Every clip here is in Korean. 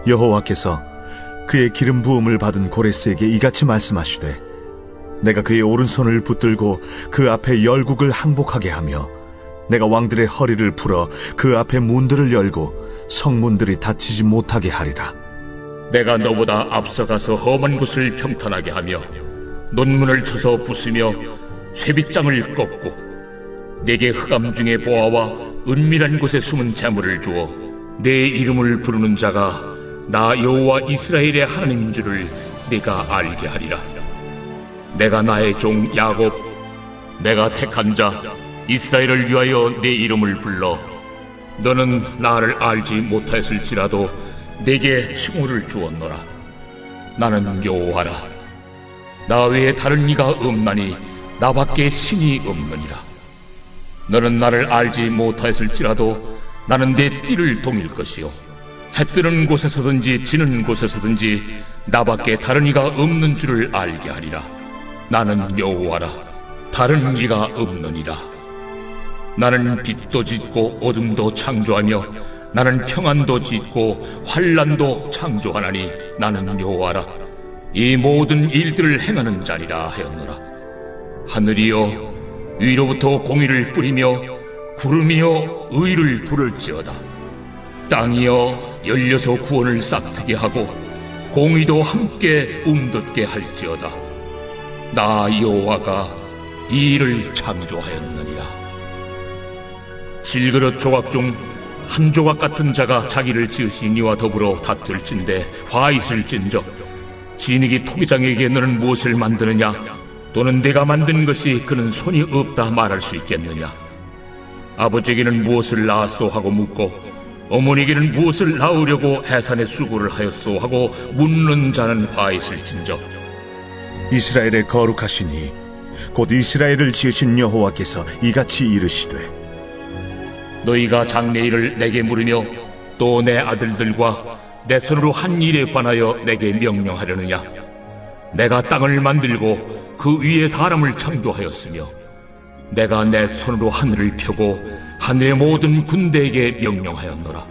여호와께서 그의 기름 부음을 받은 고레스에게 이같이 말씀하시되, 내가 그의 오른손을 붙들고 그 앞에 열국을 항복하게 하며 내가 왕들의 허리를 풀어 그 앞에 문들을 열고 성문들이 닫히지 못하게 하리라. 내가 너보다 앞서가서 험한 곳을 평탄하게 하며 논문을 쳐서 부수며 쇠빗장을 꺾고 내게 흑암 중에 보아와 은밀한 곳에 숨은 재물을 주어 내 이름을 부르는 자가 나 여호와 이스라엘의 하나님인 줄을 네가 알게 하리라. 내가 나의 종 야곱, 내가 택한 자 이스라엘을 위하여 내 이름을 불러 너는 나를 알지 못하였을지라도 내게 칭호를 주었노라. 나는 여호와라. 나 외에 다른 이가 없나니 나밖에 신이 없느니라. 너는 나를 알지 못하였을지라도 나는 내 띠를 동일 것이요 해 뜨는 곳에서든지 지는 곳에서든지 나밖에 다른 이가 없는 줄을 알게 하리라. 나는 여호와라. 다른 이가 없느니라. 나는 빛도 짓고 어둠도 창조하며 나는 평안도 짓고 환난도 창조하나니 나는 여호와라. 이 모든 일들을 행하는 자리라 하였노라. 하늘이여 위로부터 공의를 뿌리며 구름이여 의를 부를지어다. 땅이여 열려서 구원을 싹트게 하고 공의도 함께 움돋게 할지어다. 나 여호와가 이 일을 창조하였느니라. 질그릇 조각 중 한 조각 같은 자가 자기를 지으신 이와 더불어 다툴진대 화 있을진저 진흙이 토기장에게 너는 무엇을 만드느냐 또는 내가 만든 것이 그는 손이 없다 말할 수 있겠느냐. 아버지에게는 무엇을 낳았소 하고 묻고 어머니에게는 무엇을 낳으려고 해산의 수고를 하였소 하고 묻는 자는 화 있을진저 이스라엘의 거룩하시니 곧 이스라엘을 지으신 여호와께서 이같이 이르시되, 너희가 장래일을 내게 물으며 또 내 아들들과 내 손으로 한 일에 관하여 내게 명령하려느냐. 내가 땅을 만들고 그 위에 사람을 창조하였으며 내가 내 손으로 하늘을 펴고 하늘의 모든 군대에게 명령하였노라.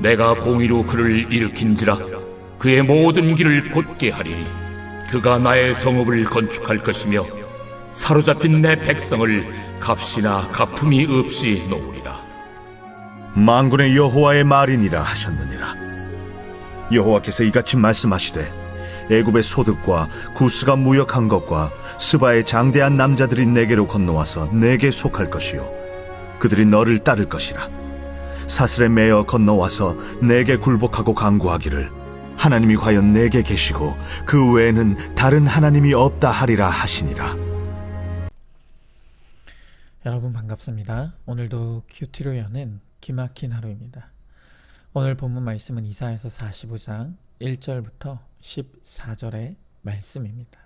내가 공의로 그를 일으킨지라 그의 모든 길을 곧게 하리니 그가 나의 성읍을 건축할 것이며 사로잡힌 내 백성을 값이나 가품이 없이 놓으리라. 만군의 여호와의 말이니라 하셨느니라. 여호와께서 이같이 말씀하시되, 애굽의 소득과 구스가 무역한 것과 스바의 장대한 남자들이 내게로 건너와서 내게 속할 것이요 그들이 너를 따를 것이라. 사슬에 매어 건너와서 내게 굴복하고 간구하기를, 하나님이 과연 내게 계시고 그 외에는 다른 하나님이 없다 하리라 하시니라. 여러분 반갑습니다. 오늘도 큐티로 여는 기막힌 하루입니다. 오늘 본문 말씀은 이사야서 45장 1절부터 14절의 말씀입니다.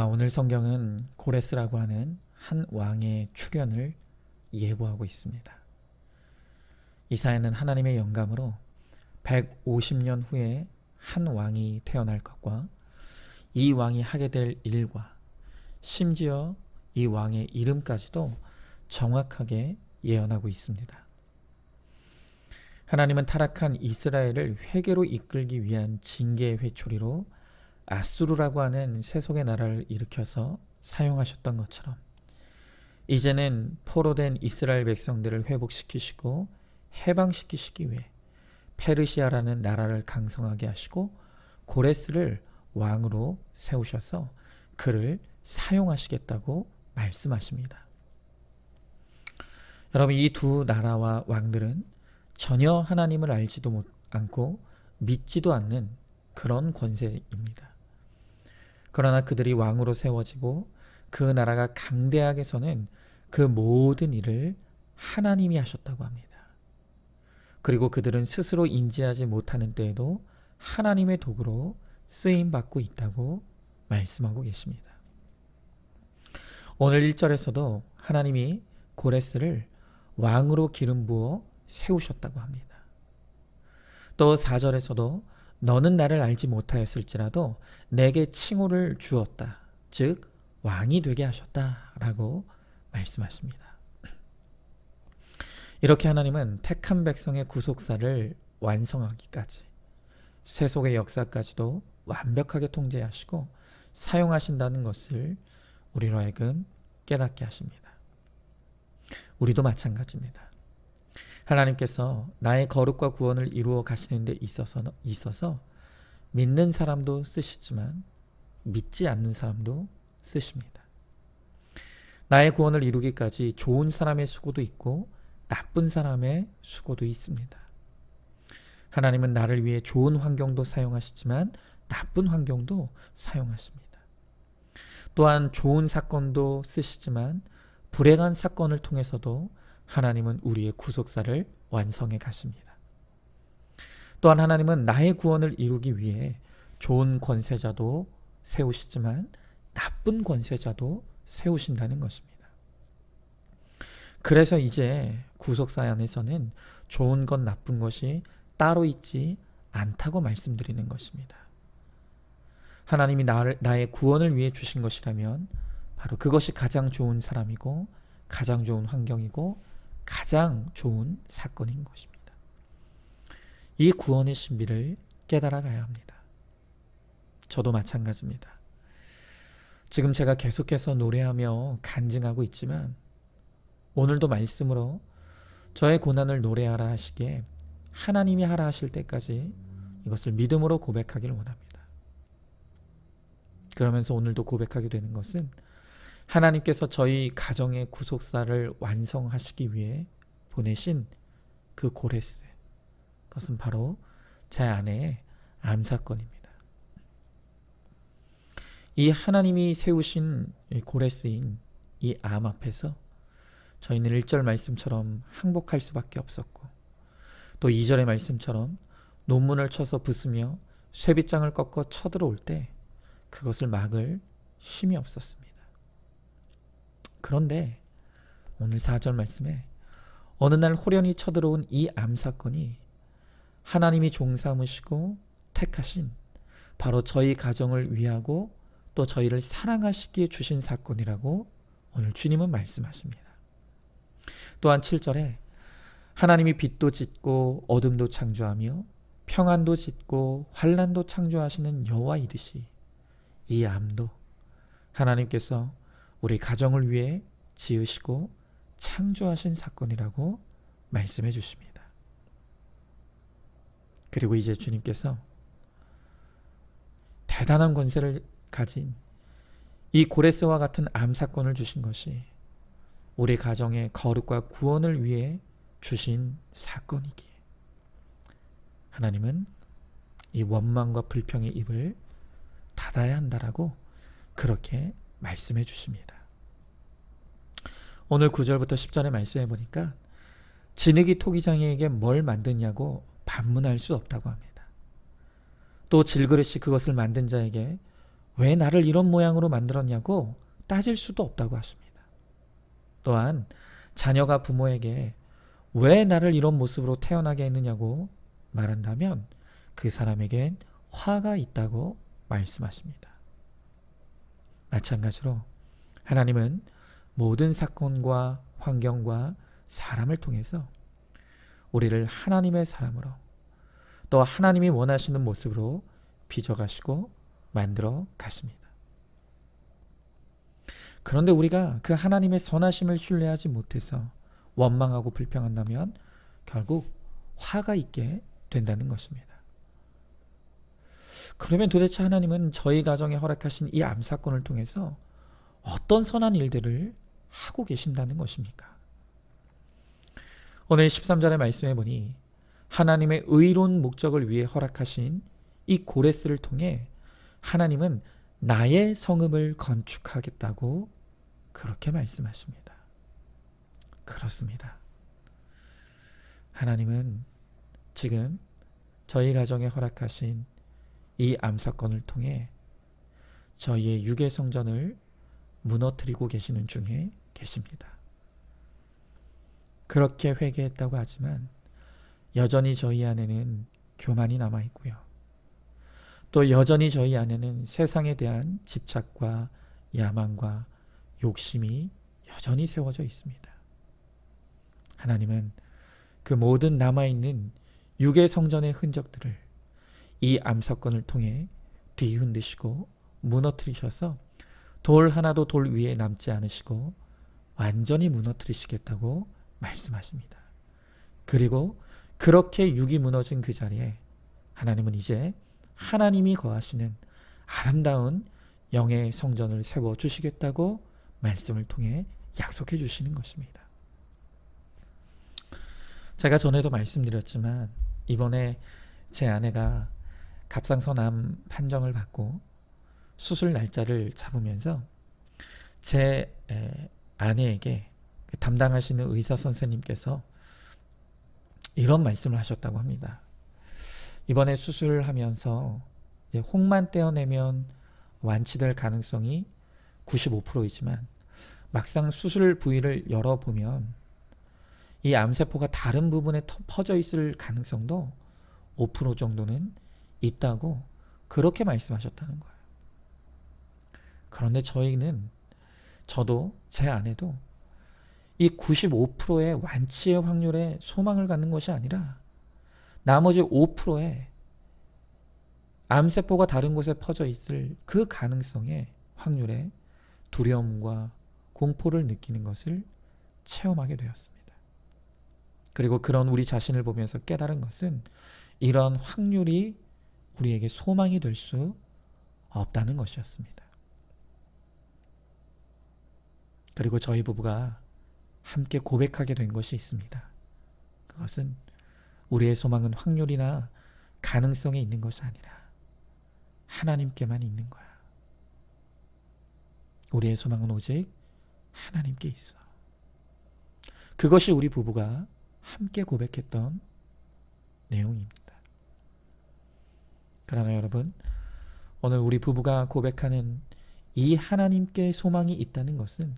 오늘 성경은 고레스라고 하는 한 왕의 출현을 예고하고 있습니다. 이사야는 하나님의 영감으로 150년 후에 한 왕이 태어날 것과 이 왕이 하게 될 일과 심지어 이 왕의 이름까지도 정확하게 예언하고 있습니다. 하나님은 타락한 이스라엘을 회개로 이끌기 위한 징계의 회초리로 아수르라고 하는 세속의 나라를 일으켜서 사용하셨던 것처럼 이제는 포로된 이스라엘 백성들을 회복시키시고 해방시키시기 위해 페르시아라는 나라를 강성하게 하시고 고레스를 왕으로 세우셔서 그를 사용하시겠다고 말씀하십니다. 여러분, 이 두 나라와 왕들은 전혀 하나님을 알지도 않고 믿지도 않는 그런 권세입니다. 그러나 그들이 왕으로 세워지고 그 나라가 강대하게 서는 그 모든 일을 하나님이 하셨다고 합니다. 그리고 그들은 스스로 인지하지 못하는 때에도 하나님의 도구로 쓰임받고 있다고 말씀하고 계십니다. 오늘 1절에서도 하나님이 고레스를 왕으로 기름 부어 세우셨다고 합니다. 또 4절에서도 너는 나를 알지 못하였을지라도 내게 칭호를 주었다. 즉 왕이 되게 하셨다라고 말씀하십니다. 이렇게 하나님은 택한 백성의 구속사를 완성하기까지 세속의 역사까지도 완벽하게 통제하시고 사용하신다는 것을 우리로 하여금 깨닫게 하십니다. 우리도 마찬가지입니다. 하나님께서 나의 거룩과 구원을 이루어 가시는 데 있어서 믿는 사람도 쓰시지만 믿지 않는 사람도 쓰십니다. 나의 구원을 이루기까지 좋은 사람의 수고도 있고 나쁜 사람의 수고도 있습니다. 하나님은 나를 위해 좋은 환경도 사용하시지만 나쁜 환경도 사용하십니다. 또한 좋은 사건도 쓰시지만 불행한 사건을 통해서도 하나님은 우리의 구속사를 완성해 가십니다. 또한 하나님은 나의 구원을 이루기 위해 좋은 권세자도 세우시지만 나쁜 권세자도 세우신다는 것입니다. 그래서 이제 구속사 안에서는 좋은 것 나쁜 것이 따로 있지 않다고 말씀드리는 것입니다. 하나님이 나의 구원을 위해 주신 것이라면 바로 그것이 가장 좋은 사람이고 가장 좋은 환경이고 가장 좋은 사건인 것입니다. 이 구원의 신비를 깨달아 가야 합니다. 저도 마찬가지입니다. 지금 제가 계속해서 노래하며 간증하고 있지만 오늘도 말씀으로 저의 고난을 노래하라 하시기에 하나님이 하라 하실 때까지 이것을 믿음으로 고백하기를 원합니다. 그러면서 오늘도 고백하게 되는 것은 하나님께서 저희 가정의 구속사를 완성하시기 위해 보내신 그 고레스, 그것은 바로 제 아내의 암사건입니다. 이 하나님이 세우신 고레스인 이 암 앞에서 저희는 1절 말씀처럼 항복할 수밖에 없었고 또 2절의 말씀처럼 논문을 쳐서 부수며 쇠빗장을 꺾어 쳐들어올 때 그것을 막을 힘이 없었습니다. 그런데 오늘 4절 말씀에 어느 날 호련히 쳐들어온 이 암사건이 하나님이 종삼으시고 택하신 바로 저희 가정을 위하고 또 저희를 사랑하시기에 주신 사건이라고 오늘 주님은 말씀하십니다. 또한 7절에 하나님이 빛도 짓고 어둠도 창조하며 평안도 짓고 환난도 창조하시는 여호와이듯이 이 암도 하나님께서 우리 가정을 위해 지으시고 창조하신 사건이라고 말씀해 주십니다. 그리고 이제 주님께서 대단한 권세를 가진 이 고레스와 같은 암 사건을 주신 것이 우리 가정의 거룩과 구원을 위해 주신 사건이기에 하나님은 이 원망과 불평의 입을 닫아야 한다라고 그렇게 말씀해 주십니다. 오늘 9절부터 10절에 말씀해 보니까 진흙이 토기장이에게 뭘 만드냐고 반문할 수 없다고 합니다. 또 질그릇이 그것을 만든 자에게 왜 나를 이런 모양으로 만들었냐고 따질 수도 없다고 하십니다. 또한 자녀가 부모에게 왜 나를 이런 모습으로 태어나게 했느냐고 말한다면 그 사람에겐 화가 있다고 말씀하십니다. 마찬가지로 하나님은 모든 사건과 환경과 사람을 통해서 우리를 하나님의 사람으로 또 하나님이 원하시는 모습으로 빚어가시고 만들어 가십니다. 그런데 우리가 그 하나님의 선하심을 신뢰하지 못해서 원망하고 불평한다면 결국 화가 있게 된다는 것입니다. 그러면 도대체 하나님은 저희 가정에 허락하신 이 암 사건을 통해서 어떤 선한 일들을 하고 계신다는 것입니까? 오늘 13절의 말씀해 보니 하나님의 의로운 목적을 위해 허락하신 이 고레스를 통해 하나님은 나의 성읍을 건축하겠다고 그렇게 말씀하십니다. 그렇습니다. 하나님은 지금 저희 가정에 허락하신 이 암사건을 통해 저희의 육의 성전을 무너뜨리고 계시는 중에 계십니다. 그렇게 회개했다고 하지만 여전히 저희 안에는 교만이 남아있고요. 또 여전히 저희 안에는 세상에 대한 집착과 야망과 욕심이 여전히 세워져 있습니다. 하나님은 그 모든 남아있는 육의 성전의 흔적들을 이 암사건을 통해 뒤흔드시고 무너뜨리셔서 돌 하나도 돌 위에 남지 않으시고 완전히 무너뜨리시겠다고 말씀하십니다. 그리고 그렇게 육이 무너진 그 자리에 하나님은 이제 하나님이 거하시는 아름다운 영의 성전을 세워주시겠다고 말씀을 통해 약속해 주시는 것입니다. 제가 전에도 말씀드렸지만 이번에 제 아내가 갑상선암 판정을 받고 수술 날짜를 잡으면서 제 아내에게 담당하시는 의사 선생님께서 이런 말씀을 하셨다고 합니다. 이번에 수술하면서 이제 혹만 떼어내면 완치될 가능성이 95%이지만 막상 수술 부위를 열어보면 이 암세포가 다른 부분에 퍼져 있을 가능성도 5% 정도는 있다고 그렇게 말씀하셨다는 거예요. 그런데 저도 제 아내도 이 95%의 완치의 확률에 소망을 갖는 것이 아니라 나머지 5%의 암세포가 다른 곳에 퍼져 있을 그 가능성의 확률에 두려움과 공포를 느끼는 것을 체험하게 되었습니다. 그리고 그런 우리 자신을 보면서 깨달은 것은 이런 확률이 우리에게 소망이 될 수 없다는 것이었습니다. 그리고 저희 부부가 함께 고백하게 된 것이 있습니다. 그것은 우리의 소망은 확률이나 가능성에 있는 것이 아니라 하나님께만 있는 거야. 우리의 소망은 오직 하나님께 있어. 그것이 우리 부부가 함께 고백했던 내용입니다. 그러나 여러분, 오늘 우리 부부가 고백하는 이 하나님께 소망이 있다는 것은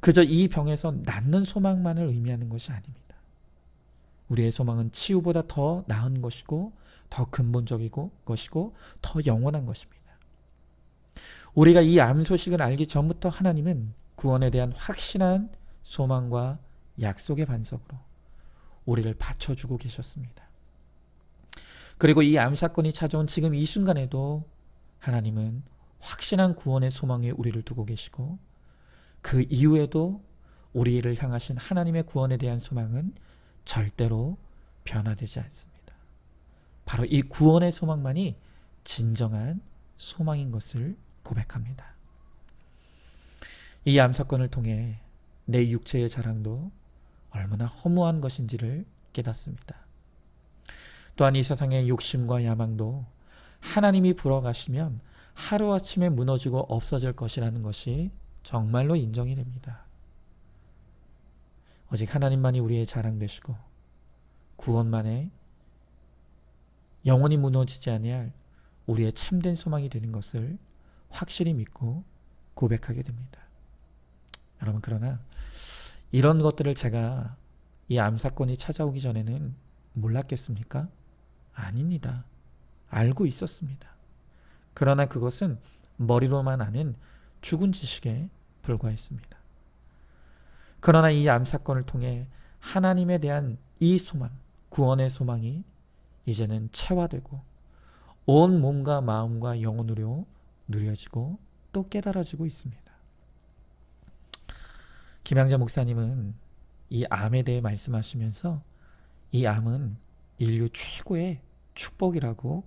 그저 이 병에서 낫는 소망만을 의미하는 것이 아닙니다. 우리의 소망은 치유보다 더 나은 것이고 더 근본적이고 것이고 더 영원한 것입니다. 우리가 이 암 소식을 알기 전부터 하나님은 구원에 대한 확실한 소망과 약속의 반석으로 우리를 받쳐주고 계셨습니다. 그리고 이 암 사건이 찾아온 지금 이 순간에도 하나님은 확실한 구원의 소망 위에 우리를 두고 계시고 그 이후에도 우리를 향하신 하나님의 구원에 대한 소망은 절대로 변화되지 않습니다. 바로 이 구원의 소망만이 진정한 소망인 것을 고백합니다. 이 암 사건을 통해 내 육체의 자랑도 얼마나 허무한 것인지를 깨닫습니다. 또한 이 세상의 욕심과 야망도 하나님이 불어가시면 하루아침에 무너지고 없어질 것이라는 것이 정말로 인정이 됩니다. 오직 하나님만이 우리의 자랑 되시고 구원만에 영원히 무너지지 아니할 우리의 참된 소망이 되는 것을 확실히 믿고 고백하게 됩니다. 여러분, 그러나 이런 것들을 제가 이 암 사건이 찾아오기 전에는 몰랐겠습니까? 아닙니다. 알고 있었습니다. 그러나 그것은 머리로만 아는 죽은 지식에 불과했습니다. 그러나 이 암 사건을 통해 하나님에 대한 이 소망, 구원의 소망이 이제는 체화되고 온 몸과 마음과 영혼으로 누려지고 또 깨달아지고 있습니다. 김양자 목사님은 이 암에 대해 말씀하시면서 이 암은 인류 최고의 축복이라고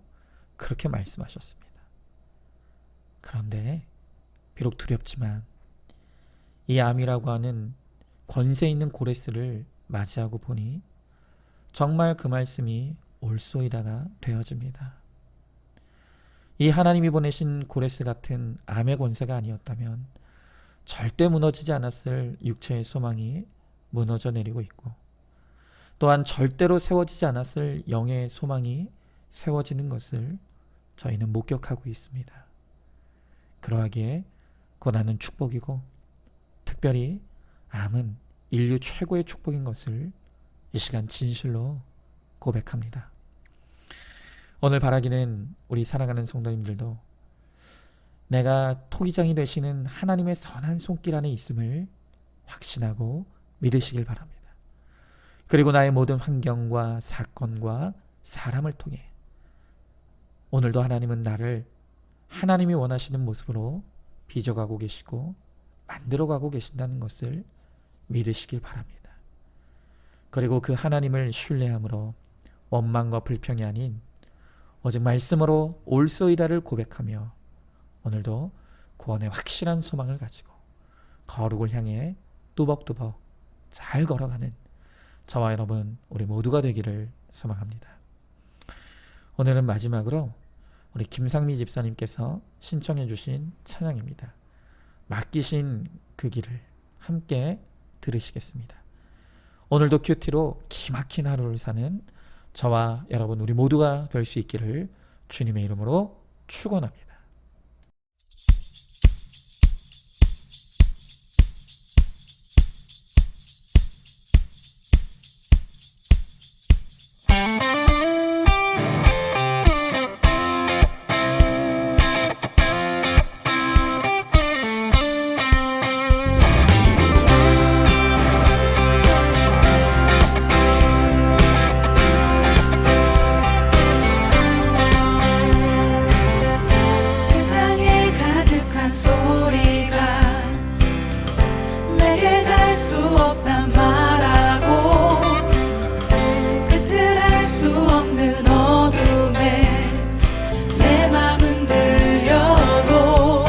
그렇게 말씀하셨습니다. 그런데 비록 두렵지만 이 암이라고 하는 권세 있는 고레스를 맞이하고 보니 정말 그 말씀이 올소이다가 되어집니다. 이 하나님이 보내신 고레스 같은 암의 권세가 아니었다면 절대 무너지지 않았을 육체의 소망이 무너져 내리고 있고 또한 절대로 세워지지 않았을 영의 소망이 세워지는 것을 저희는 목격하고 있습니다. 그러하기에 고난은 축복이고 특별히 암은 인류 최고의 축복인 것을 이 시간 진실로 고백합니다. 오늘 바라기는 우리 사랑하는 성도님들도 내가 토기장이 되시는 하나님의 선한 손길 안에 있음을 확신하고 믿으시길 바랍니다. 그리고 나의 모든 환경과 사건과 사람을 통해 오늘도 하나님은 나를 하나님이 원하시는 모습으로 빚어가고 계시고 만들어가고 계신다는 것을 믿으시길 바랍니다. 그리고 그 하나님을 신뢰함으로 원망과 불평이 아닌 오직 말씀으로 올소이다를 고백하며 오늘도 구원의 확실한 소망을 가지고 거룩을 향해 뚜벅뚜벅 잘 걸어가는 저와 여러분 우리 모두가 되기를 소망합니다. 오늘은 마지막으로 우리 김상미 집사님께서 신청해 주신 찬양입니다. 맡기신 그 길을 함께 들으시겠습니다. 오늘도 큐티로 기막힌 하루를 사는 저와 여러분 우리 모두가 될 수 있기를 주님의 이름으로 축원합니다. 세상에 가득한 소리가 내게 갈 수 없단 말하고 끝을 알 수 없는 어둠에 내 맘은 들려도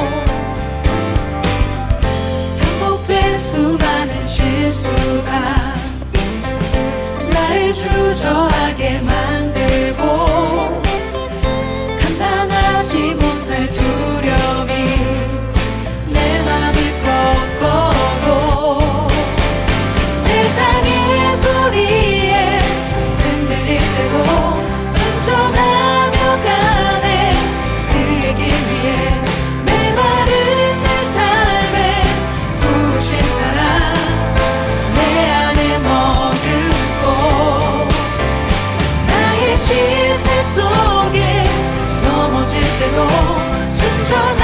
반복된 수많은 실수가 나를 주저하게 만들고 감당하지 못할 두려움이 내 맘을 꺾어도 세상의 소리에 흔들릴 때도 순종하며 가네 그의 길 위에 메마른 내 삶에 부으신 사랑 내 안에 머금고 나의 실패 속에 넘어질 때도 순종하며